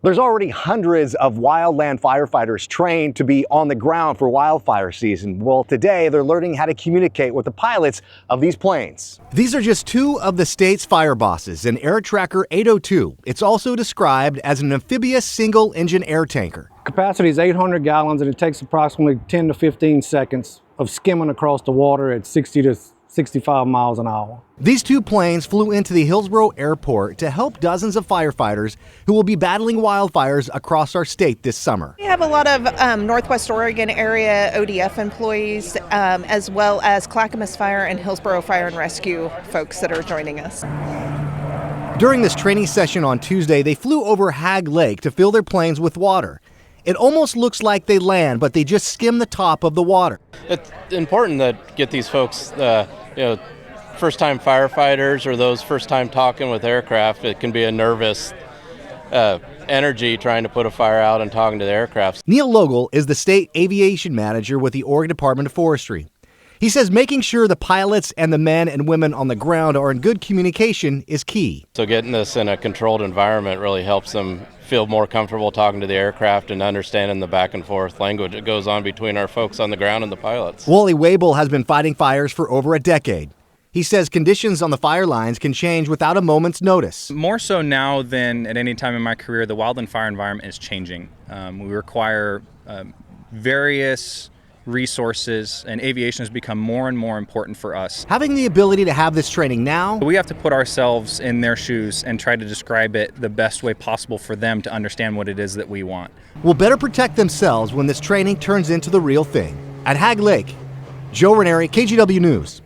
There's already hundreds of wildland firefighters trained to be on the ground for wildfire season. Well, today they're learning how to communicate with the pilots of these planes. These are just two of the state's fire bosses in Air Tracker 802. It's also described as an amphibious single-engine air tanker. Capacity is 800 gallons and it takes approximately 10 to 15 seconds of skimming across the water at 60 to 65 miles an hour. These two planes flew into the Hillsborough Airport to help dozens of firefighters who will be battling wildfires across our state this summer. We have a lot of Northwest Oregon area ODF employees, as well as Clackamas Fire and Hillsborough Fire and Rescue folks that are joining us. During this training session on Tuesday, they flew over Hag Lake to fill their planes with water. It almost looks like they land, but they just skim the top of the water. It's important to get these folks, first-time firefighters or those first-time talking with aircraft. It can be a nervous energy trying to put a fire out and talking to the aircraft. Neil Logel is the state aviation manager with the Oregon Department of Forestry. He says making sure the pilots and the men and women on the ground are in good communication is key. So getting this in a controlled environment really helps them feel more comfortable talking to the aircraft and understanding the back and forth language that goes on between our folks on the ground and the pilots. Wally Wabel has been fighting fires for over a decade. He says conditions on the fire lines can change without a moment's notice. More so now than at any time in my career, the wildland fire environment is changing. We require various resources, and aviation has become more and more important for us. Having the ability to have this training now, we have to put ourselves in their shoes and try to describe it the best way possible for them to understand what it is that we want. Will better protect themselves when this training turns into the real thing. At Hag Lake, Joe Ranieri, KGW News.